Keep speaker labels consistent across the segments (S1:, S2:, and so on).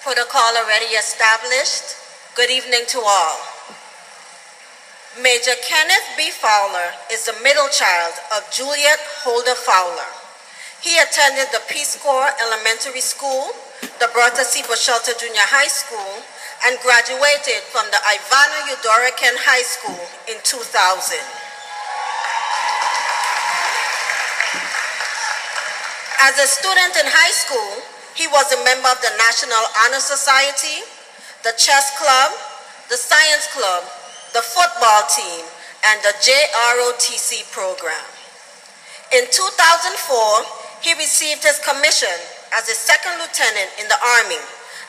S1: Protocol already established. Good evening to all. Major Kenneth B. Fowler is the middle child of Juliet Holder Fowler. He attended the Peace Corps Elementary School, the Bertha C. Boshelter Junior High School, and graduated from the Ivanna Eudora Kean High School in 2000. As a student in high school, he was a member of the National Honor Society, the chess club, the science club, the football team, and the JROTC program. In 2004, he received his commission as a second lieutenant in the Army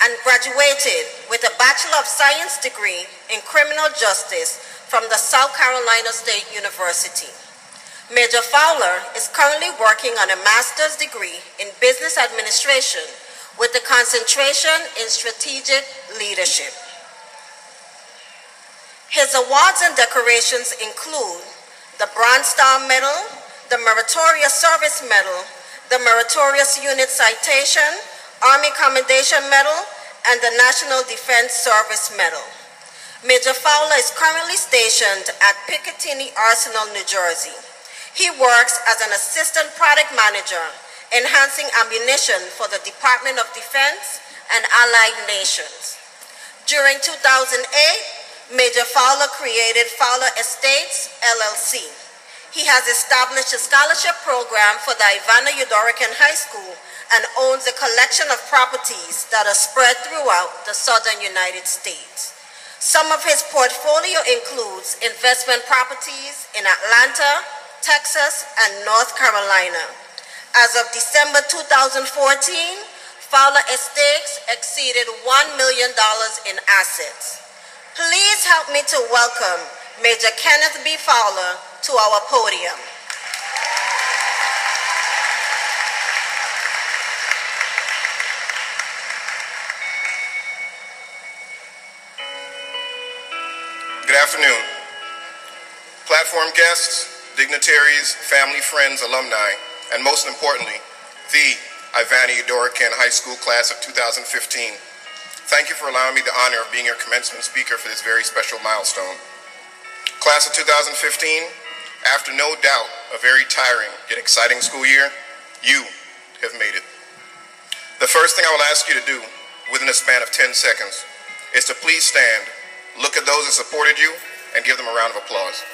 S1: and graduated with a Bachelor of Science degree in Criminal Justice from the South Carolina State University. Major Fowler is currently working on a master's degree in business administration with a concentration in strategic leadership. His awards and decorations include the Bronze Star Medal, the Meritorious Service Medal, the Meritorious Unit Citation, Army Commendation Medal, and the National Defense Service Medal. Major Fowler is currently stationed at Picatinny Arsenal, New Jersey. He works as an assistant product manager, enhancing ammunition for the Department of Defense and allied nations. During 2008, Major Fowler created Fowler Estates, LLC. He has established a scholarship program for the Ivanna Eudora Kean High School and owns a collection of properties that are spread throughout the southern United States. Some of his portfolio includes investment properties in Atlanta, Texas, and North Carolina. As of December 2014, Fowler Estates exceeded $1 million in assets. Please help me to welcome Major Kenneth B. Fowler to our podium.
S2: Good afternoon. Platform guests, dignitaries, family, friends, alumni, and most importantly, the Ivanna Eudora Kean High School class of 2015. Thank you for allowing me the honor of being your commencement speaker for this very special milestone. Class of 2015, after no doubt a very tiring yet exciting school year, you have made it. The first thing I will ask you to do within a span of 10 seconds is to please stand, look at those that supported you, and give them a round of applause.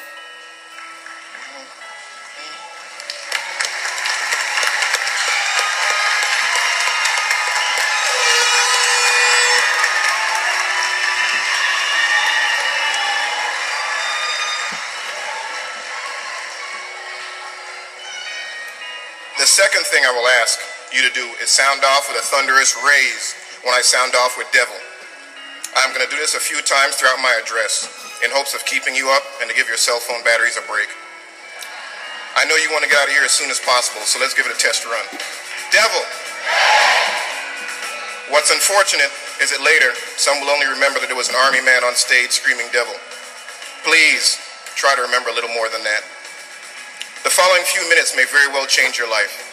S2: The second thing I will ask you to do is sound off with a thunderous raise when I sound off with devil. I'm going to do this a few times throughout my address in hopes of keeping you up and to give your cell phone batteries a break. I know you want to get out of here as soon as possible, so let's give it a test run. Devil! What's unfortunate is that later, some will only remember that there was an army man on stage screaming devil. Please try to remember a little more than that. The following few minutes may very well change your life.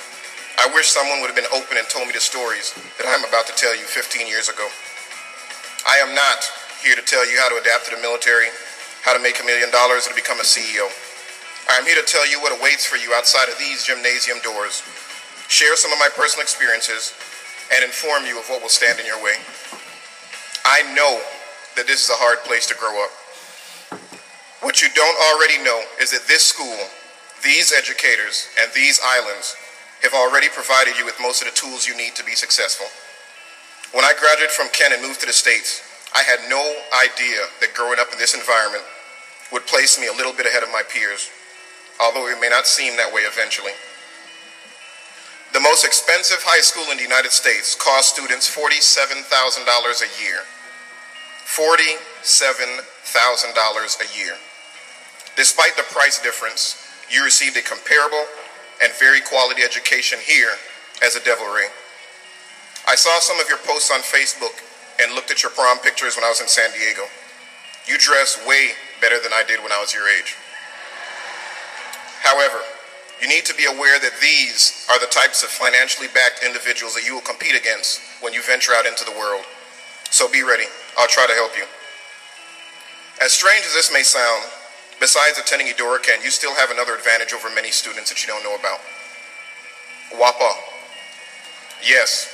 S2: I wish someone would have been open and told me the stories that I'm about to tell you 15 years ago. I am not here to tell you how to adapt to the military, how to make $1 million, or to become a CEO. I am here to tell you what awaits for you outside of these gymnasium doors, share some of my personal experiences, and inform you of what will stand in your way. I know that this is a hard place to grow up. What you don't already know is that this school, these educators, and these islands have already provided you with most of the tools you need to be successful. When I graduated from Kean and moved to the States, I had no idea that growing up in this environment would place me a little bit ahead of my peers, although it may not seem that way eventually. The most expensive high school in the United States costs students $47,000 a year. $47,000 a year. Despite the price difference, you received a comparable and very quality education here as a Devil Ray. I saw some of your posts on Facebook and looked at your prom pictures when I was in San Diego. You dress way better than I did when I was your age. However, you need to be aware that these are the types of financially backed individuals that you will compete against when you venture out into the world. So be ready. I'll try to help you. As strange as this may sound, besides attending Eudora, Kean, you still have another advantage over many students that you don't know about. WAPA. Yes,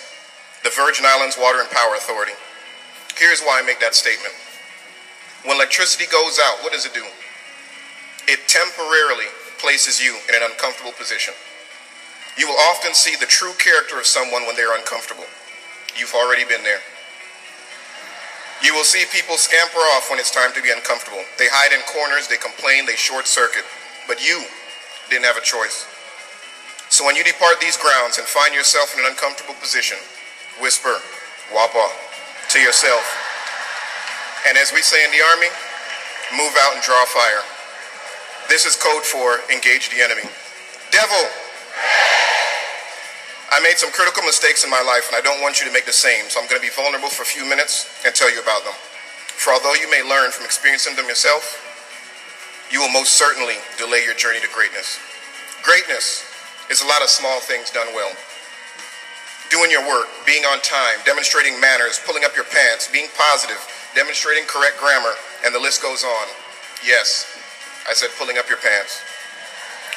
S2: the Virgin Islands Water and Power Authority. Here's why I make that statement. When electricity goes out, what does it do? It temporarily places you in an uncomfortable position. You will often see the true character of someone when they're uncomfortable. You've already been there. You will see people scamper off when it's time to be uncomfortable. They hide in corners, they complain, they short circuit. But you didn't have a choice. So when you depart these grounds and find yourself in an uncomfortable position, whisper, WAPA, to yourself. And as we say in the Army, move out and draw fire. This is code for engage the enemy. Devil! I made some critical mistakes in my life, and I don't want you to make the same, so I'm going to be vulnerable for a few minutes and tell you about them. For although you may learn from experiencing them yourself, you will most certainly delay your journey to greatness. Greatness is a lot of small things done well. Doing your work, being on time, demonstrating manners, pulling up your pants, being positive, demonstrating correct grammar, and the list goes on. Yes, I said pulling up your pants.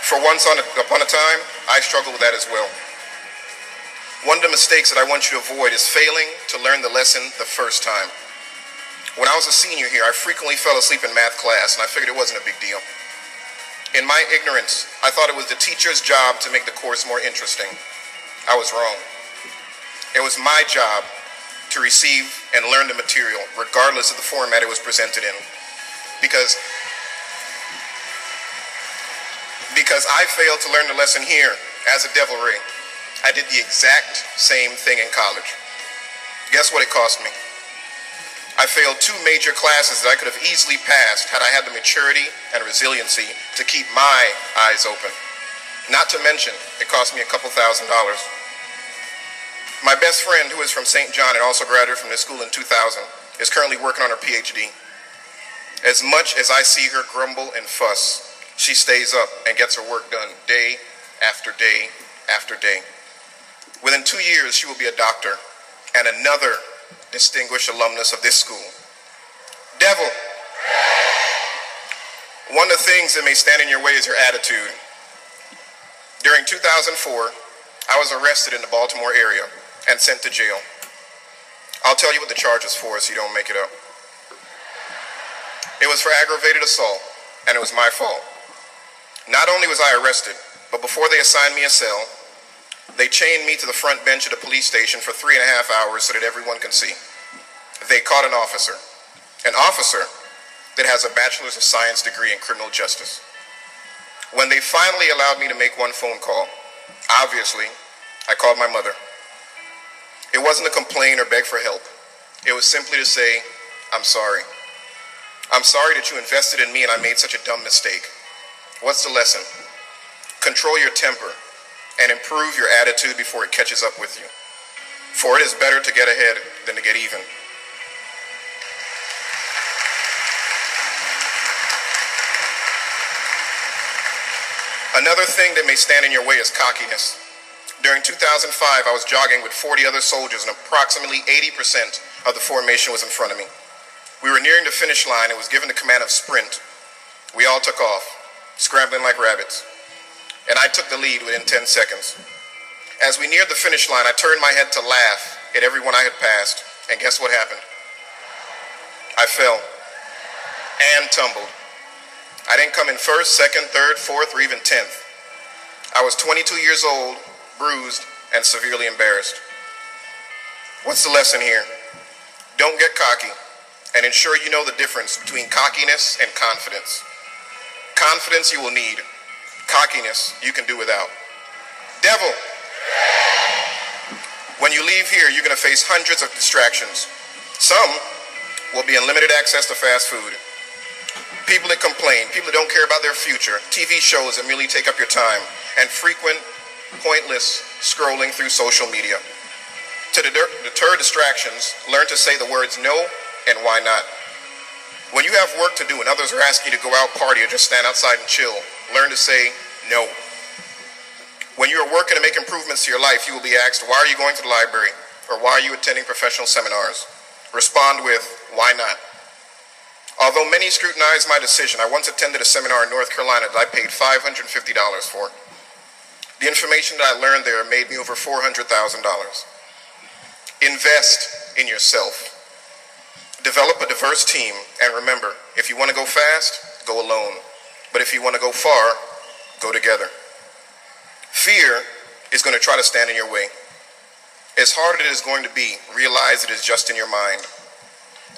S2: For once upon a time, I struggled with that as well. One of the mistakes that I want you to avoid is failing to learn the lesson the first time. When I was a senior here, I frequently fell asleep in math class, and I figured it wasn't a big deal. In my ignorance, I thought it was the teacher's job to make the course more interesting. I was wrong. It was my job to receive and learn the material, regardless of the format it was presented in. Because I failed to learn the lesson here as a devilry, I did the exact same thing in college. Guess what it cost me? I failed 2 major classes that I could have easily passed had I had the maturity and resiliency to keep my eyes open. Not to mention, it cost me a couple $1,000s. My best friend, who is from St. John and also graduated from this school in 2000, is currently working on her PhD. As much as I see her grumble and fuss, she stays up and gets her work done day after day after day. Within 2 years, she will be a doctor and another distinguished alumnus of this school. Devil! One of the things that may stand in your way is your attitude. During 2004, I was arrested in the Baltimore area and sent to jail. I'll tell you what the charge was for so you don't make it up. It was for aggravated assault, and it was my fault. Not only was I arrested, but before they assigned me a cell, they chained me to the front bench of the police station for 3.5 hours so that everyone can see. They caught an officer that has a Bachelor's of Science degree in criminal justice. When they finally allowed me to make one phone call, obviously, I called my mother. It wasn't to complain or beg for help. It was simply to say, I'm sorry. I'm sorry that you invested in me and I made such a dumb mistake. What's the lesson? Control your temper and improve your attitude before it catches up with you. For it is better to get ahead than to get even. Another thing that may stand in your way is cockiness. During 2005, I was jogging with 40 other soldiers and approximately 80% of the formation was in front of me. We were nearing the finish line and was given the command of sprint. We all took off, scrambling like rabbits. And I took the lead within 10 seconds. As we neared the finish line, I turned my head to laugh at everyone I had passed, and guess what happened? I fell and tumbled. I didn't come in first, second, third, fourth, or even 10th. I was 22 years old, bruised, and severely embarrassed. What's the lesson here? Don't get cocky, and ensure you know the difference between cockiness and confidence. Confidence you will need. Cockiness you can do without. Devil! When you leave here, you're going to face hundreds of distractions. Some will be unlimited access to fast food. People that complain, people that don't care about their future, TV shows that merely take up your time, and frequent, pointless scrolling through social media. To deter distractions, learn to say the words no and why not. When you have work to do and others are asking you to go out party or just stand outside and chill, learn to say no. When you are working to make improvements to your life, you will be asked, why are you going to the library? Or why are you attending professional seminars? respond with, why not? Although many scrutinize my decision, I once attended a seminar in North Carolina that I paid $550 for. The information that I learned there made me over $400,000. Invest in yourself. Develop a diverse team, and remember, if you want to go fast, go alone. But if you want to go far, go together. Fear is going to try to stand in your way. As hard as it is going to be, realize it is just in your mind.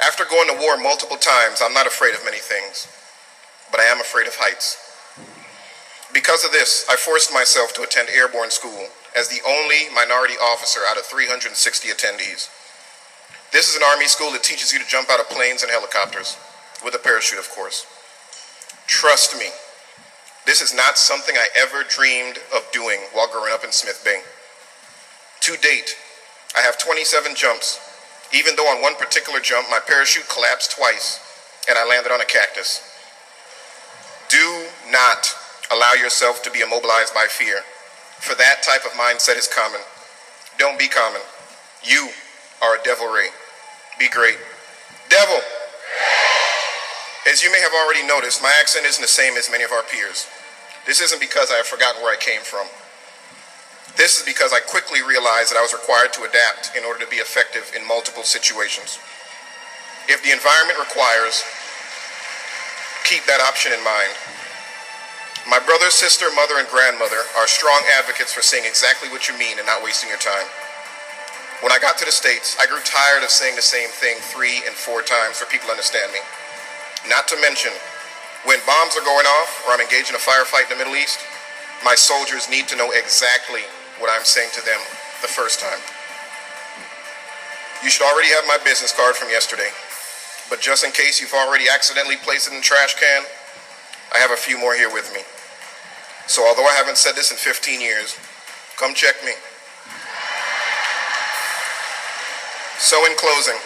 S2: After going to war multiple times, I'm not afraid of many things, but I am afraid of heights. Because of this, I forced myself to attend airborne school as the only minority officer out of 360 attendees. This is an Army school that teaches you to jump out of planes and helicopters, with a parachute, of course. Trust me, this is not something I ever dreamed of doing while growing up in Smith Bay. To date, I have 27 jumps, even though on one particular jump, my parachute collapsed twice and I landed on a cactus. Do not allow yourself to be immobilized by fear, for that type of mindset is common. Don't be common. You are a devil ray. Be great. Devil! As you may have already noticed, my accent isn't the same as many of our peers. This isn't because I have forgotten where I came from. This is because I quickly realized that I was required to adapt in order to be effective in multiple situations. If the environment requires, keep that option in mind. My brother, sister, mother, and grandmother are strong advocates for saying exactly what you mean and not wasting your time. When I got to the States, I grew tired of saying the same thing 3 and 4 times for people to understand me. Not to mention, when bombs are going off or I'm engaged in a firefight in the Middle East, my soldiers need to know exactly what I'm saying to them the first time. You should already have my business card from yesterday, but just in case you've already accidentally placed it in the trash can, I have a few more here with me. So although I haven't said this in 15 years, come check me. So in closing,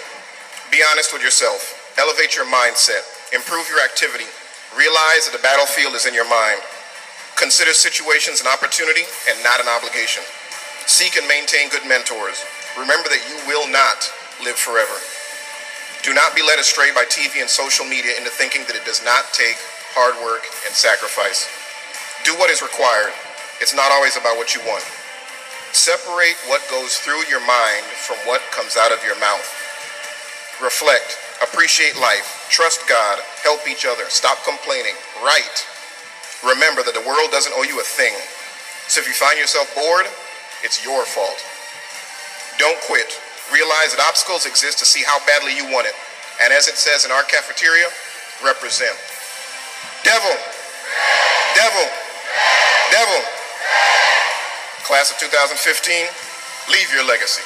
S2: be honest with yourself, elevate your mindset, improve your activity, realize that the battlefield is in your mind. Consider situations an opportunity and not an obligation. Seek and maintain good mentors. Remember that you will not live forever. Do not be led astray by TV and social media into thinking that it does not take hard work and sacrifice. Do what is required. It's not always about what you want. Separate what goes through your mind from what comes out of your mouth. Reflect, appreciate life, trust God, help each other, stop complaining, write. Remember that the world doesn't owe you a thing. So if you find yourself bored, it's your fault. Don't quit. Realize that obstacles exist to see how badly you want it. And as it says in our cafeteria, represent. Devil! Devil! Devil! Class of 2015, leave your legacy.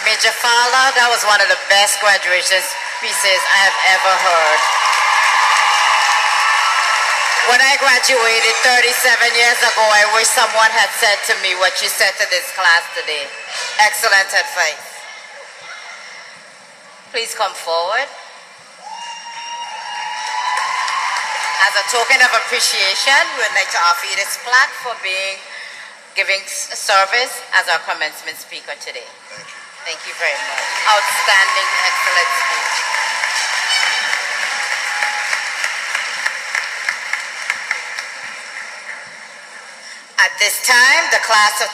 S3: Major Fowler, that was one of the best graduation speeches I have ever heard. When I graduated 37 years ago, I wish someone had said to me what you said to this class today. Excellent advice. Please come forward. As a token of appreciation, we would like to offer you this plaque for giving service as our commencement speaker today. Thank you very much. Outstanding, excellent speech. At this time, the class of